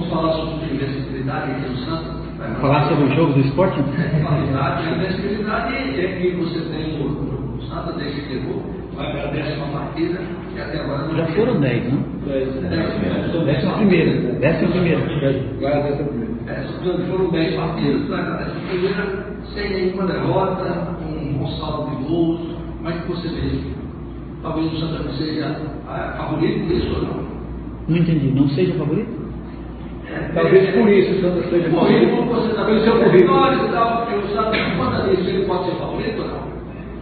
vamos falar sobre invencibilidade aqui no Santos. Falar sobre o jogo do esporte? A invencibilidade é que você tem o Santos, desde que chegou, vai para a 10ª partida, e até agora não. Já foram 10, não? 11ª. 11ª. Foram 10 partidas, na 11ª, sem nenhuma derrota, um bom saldo de gols, mas que você vê, talvez o Santa Cruz seja favorito por isso ou não? Não entendi, não seja favorito? Talvez por isso o Santa seja favorito. Você está pensando em vitórias e tal, porque o Santa, quanto isso, ele pode ser favorito ou não?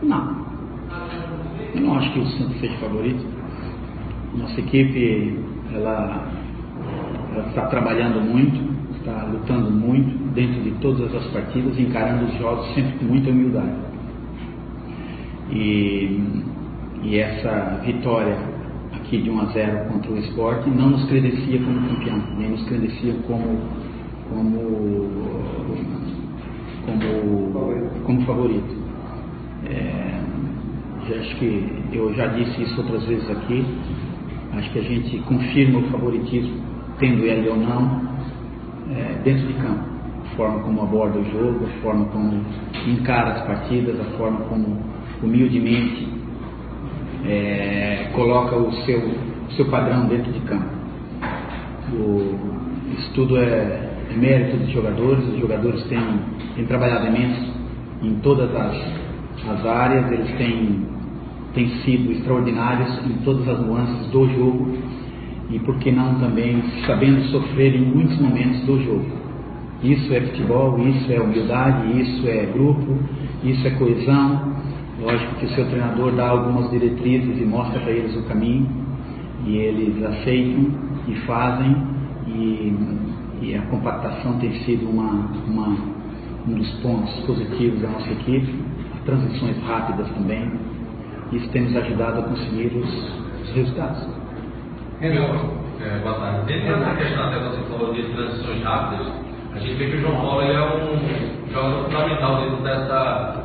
Não. Eu não acho que o Santos seja favorito. Nossa equipe, ela está trabalhando muito, está lutando muito dentro de todas as partidas, encarando os jogos sempre com muita humildade. E essa vitória aqui de 1-0 contra o Sport não nos credencia como campeão, nem nos credencia como favorito. Acho que eu já disse isso outras vezes aqui. Acho que a gente confirma o favoritismo, tendo ele ou não, dentro de campo. A forma como aborda o jogo, a forma como encara as partidas, a forma como humildemente coloca o seu padrão dentro de campo. Isso tudo é mérito dos jogadores. Os jogadores têm trabalhado imenso em todas as áreas, eles têm sido extraordinários em todas as nuances do jogo e, por que não, também sabendo sofrer em muitos momentos do jogo. Isso é futebol, isso é humildade, isso é grupo, isso é coesão. Lógico que o seu treinador dá algumas diretrizes e mostra para eles o caminho, e eles aceitam e fazem, e a compactação tem sido um dos pontos positivos da nossa equipe, as transições rápidas também. Isso tem nos ajudado a conseguir os resultados. Boa tarde. Dentro dessa questão até você falou de transições rápidas, a gente vê que o João Paulo ele é um jogador fundamental dentro dessa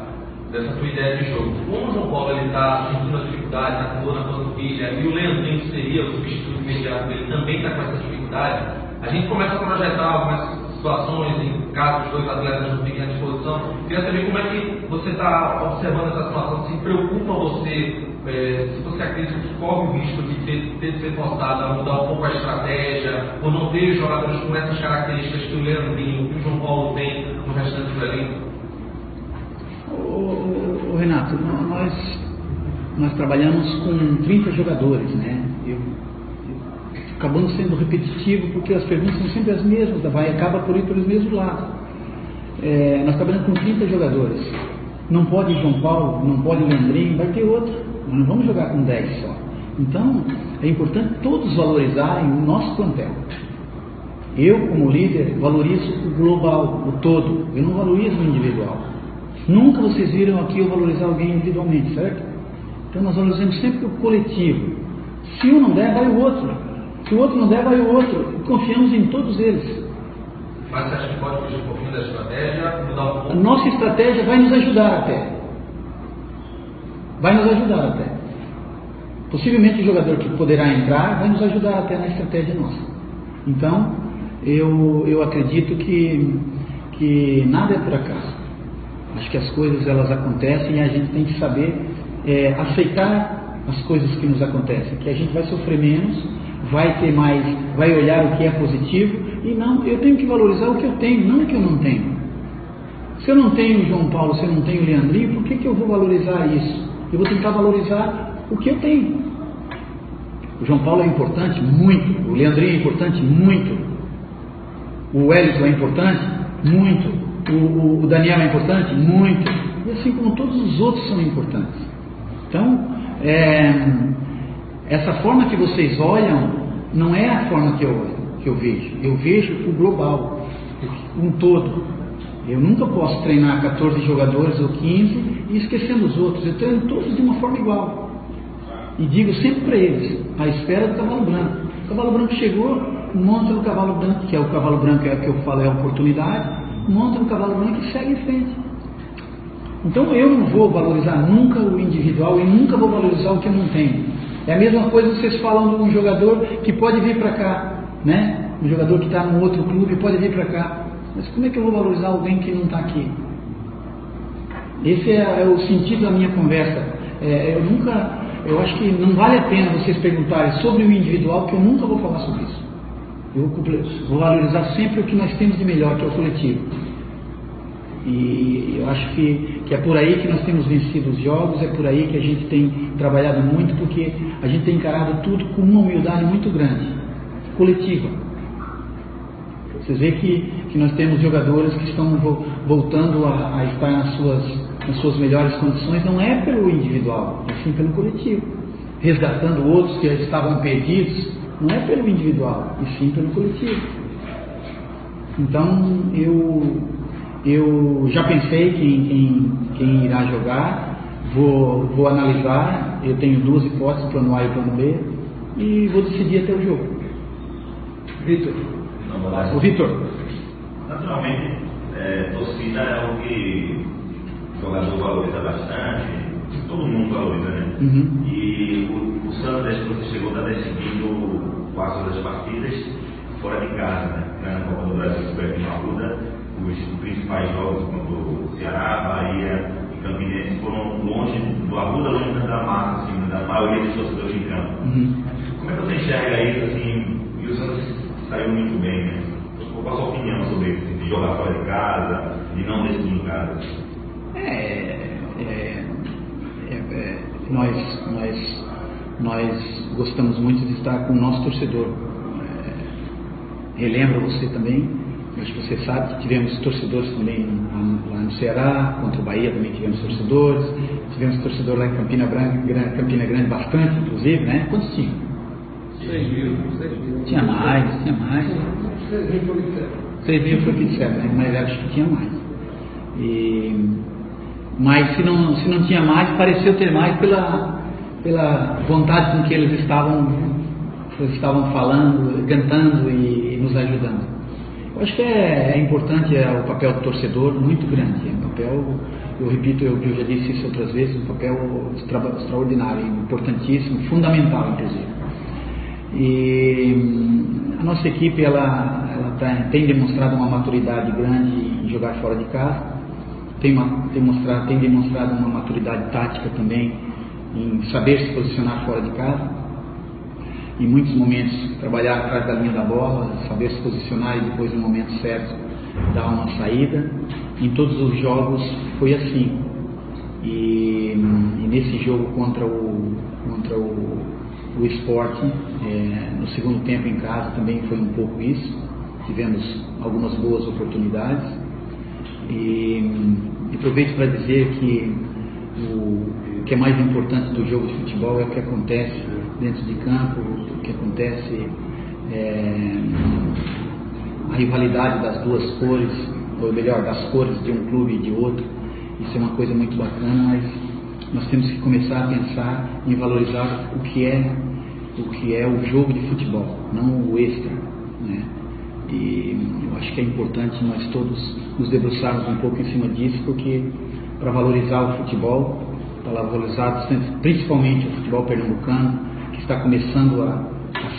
sua ideia de jogo. Como o João Paulo está sentindo a dificuldade, está com dor na panturrilha, e o Leandrinho, que seria o substituto imediato dele, também está com essa dificuldade, a gente começa a projetar algumas situações em caso os dois atletas não fiquem à disposição. Queria saber como é que você está observando essa situação, se preocupa você, se você acredita que corre o risco de ter de ser forçado a mudar um pouco a estratégia, ou não ter jogadores com essas características que o Leandrinho, que o João Paulo tem no restante do elenco? Renato, nós trabalhamos com 30 jogadores, né? Acabando sendo repetitivo, porque as perguntas são sempre as mesmas, acaba por ir pelos mesmos lados. Nós trabalhamos com 30 jogadores. Não pode João Paulo, não pode Leandrinho, vai ter outro. Nós não vamos jogar com 10 só. Então, é importante todos valorizarem o nosso plantel. Eu, como líder, valorizo o global, o todo. Eu não valorizo o individual. Nunca vocês viram aqui eu valorizar alguém individualmente, certo? Então, nós valorizamos sempre o coletivo. Se um não der, vai o outro. Se o outro não der, vai o outro. Confiamos em todos eles. Mas você acha que pode fugir um pouquinho da estratégia? Mudar um pouco? A nossa estratégia vai nos ajudar até. Vai nos ajudar até. Possivelmente o jogador que poderá entrar vai nos ajudar até na estratégia nossa. Então, eu acredito que nada é por acaso. Acho que as coisas elas acontecem e a gente tem que saber aceitar as coisas que nos acontecem. Que a gente vai sofrer menos, vai ter mais, vai olhar o que é positivo, e não, eu tenho que valorizar o que eu tenho, não o que eu não tenho. Se eu não tenho o João Paulo, se eu não tenho o Leandrinho, por que eu vou valorizar isso? Eu vou tentar valorizar o que eu tenho. O João Paulo é importante? Muito. O Leandrinho é importante? Muito. O Wellington é importante? Muito. O Daniel é importante? Muito. E assim como todos os outros são importantes. Então, essa forma que vocês olham não é a forma que eu vejo. Eu vejo o global, um todo. Eu nunca posso treinar 14 jogadores ou 15 e esquecendo os outros. Eu treino todos de uma forma igual. E digo sempre para eles, à espera do cavalo branco. O cavalo branco chegou, monta no cavalo branco, que é o cavalo branco que eu falo é a oportunidade, monta no cavalo branco e segue em frente. Então eu não vou valorizar nunca o individual e nunca vou valorizar o que eu não tenho. É a mesma coisa que vocês falam de um jogador que pode vir para cá, né? um jogador que está num outro clube pode vir para cá. Mas como é que eu vou valorizar alguém que não está aqui? Esse é o sentido da minha conversa. Eu acho que não vale a pena vocês perguntarem sobre o individual, porque eu nunca vou falar sobre isso. Eu vou valorizar sempre o que nós temos de melhor, que é o coletivo. E eu acho que é por aí que nós temos vencido os jogos, é por aí que a gente tem trabalhado muito, porque a gente tem encarado tudo com uma humildade muito grande, coletiva. Vocês veem que nós temos jogadores que estão voltando a estar nas suas melhores condições, não é pelo individual, é sim pelo coletivo, resgatando outros que estavam perdidos, não é pelo individual, e sim pelo coletivo. Então eu já pensei quem irá jogar, vou analisar, eu tenho 2 hipóteses, plano A e plano B, e vou decidir até o jogo. Vitor. O Vitor. Naturalmente, torcida é algo que o jogador valoriza bastante, todo mundo valoriza, né? Uhum. E o Santos, desde que você chegou, está decidindo quase das partidas fora de casa, né? Na Copa do Brasil, Super aqui na Arruda, os principais jogos contra o Ceará, Bahia e Campinense foram longe do Arruda, longe da massa, assim, da maioria dos torcedores em campo. Uhum. Como é que você enxerga isso, assim, e o Santos saiu muito bem, né? Qual a sua opinião sobre isso, de jogar fora de casa, de não decidir em casa? Nós gostamos muito de estar com o nosso torcedor. Relembro você também, acho que você sabe que tivemos torcedores também lá no Ceará, contra o Bahia também tivemos torcedor lá em Campina Grande bastante, inclusive, né? Quantos tinham? 6 mil. Tinha mais. 6 mil foi o que disseram, né? Mas acho que tinha mais. Mas se não tinha mais, pareceu ter mais pela vontade com que eles estavam falando, cantando e nos ajudando. Eu acho que é importante, o papel do torcedor muito grande. É um papel, eu repito, eu já disse isso outras vezes, um papel extraordinário, importantíssimo, fundamental, inclusive. E a nossa equipe ela tem demonstrado uma maturidade grande em jogar fora de casa, tem demonstrado uma maturidade tática também em saber se posicionar fora de casa, em muitos momentos trabalhar atrás da linha da bola, saber se posicionar e depois no momento certo dar uma saída. Em todos os jogos foi assim, e nesse jogo contra o Sport, no segundo tempo em casa também foi um pouco isso. Tivemos algumas boas oportunidades e aproveito para dizer que o que é mais importante do jogo de futebol é o que acontece dentro de campo, o que acontece a rivalidade das duas cores, ou melhor, das cores de um clube e de outro. Isso é uma coisa muito bacana, mas nós temos que começar a pensar em valorizar o que é o jogo de futebol, não o extra, né? E eu acho que é importante nós todos nos debruçarmos um pouco em cima disso, porque para valorizar o futebol, para valorizar principalmente o futebol pernambucano, que está começando a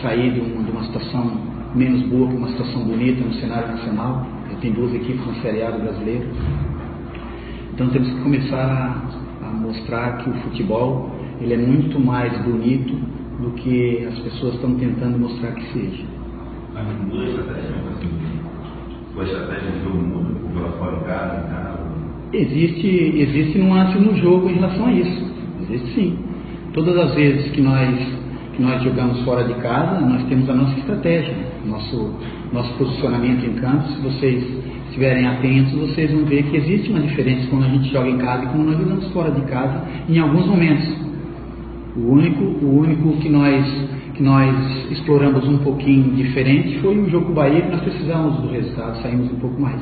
sair de uma situação menos boa para uma situação bonita no cenário nacional. Tem 2 equipes na Série A do brasileiro. Então temos que começar a mostrar que o futebol ele é muito mais bonito do que as pessoas estão tentando mostrar que seja. Mas não muda a estratégia, a estratégia do jogo muda, o jogo fora de casa, Existe nuance no jogo em relação a isso. Existe sim. Todas as vezes que nós jogamos fora de casa, nós temos a nossa estratégia, nosso posicionamento em campo. Se vocês estiverem atentos, vocês vão ver que existe uma diferença quando a gente joga em casa e quando nós jogamos fora de casa em alguns momentos. O único que nós exploramos um pouquinho diferente foi o jogo com o Bahia, que nós precisamos do resultado, saímos um pouco mais.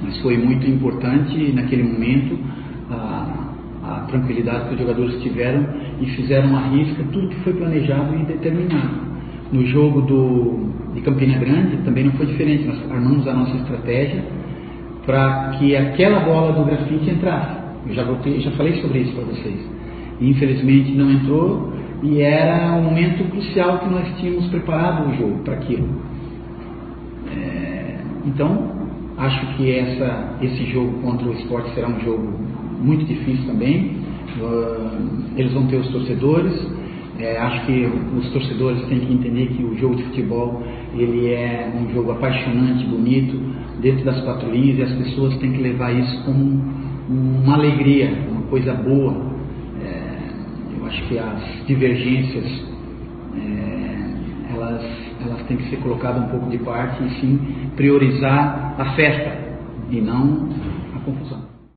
Mas foi muito importante naquele momento a tranquilidade que os jogadores tiveram e fizeram à risca tudo que foi planejado e determinado. No jogo de Campina Grande também não foi diferente, nós armamos a nossa estratégia para que aquela bola do grafite entrasse. Eu já falei sobre isso para vocês. E, infelizmente não entrou e era um momento crucial que nós tínhamos preparado o jogo para aquilo. Então, acho que esse jogo contra o Sport será um jogo muito difícil também. Eles vão ter os torcedores. Acho que os torcedores têm que entender que o jogo de futebol ele é um jogo apaixonante, bonito, dentro das quatro linhas, e as pessoas têm que levar isso como uma alegria, uma coisa boa. Eu acho que as divergências elas têm que ser colocadas um pouco de parte e sim priorizar a festa e não a confusão.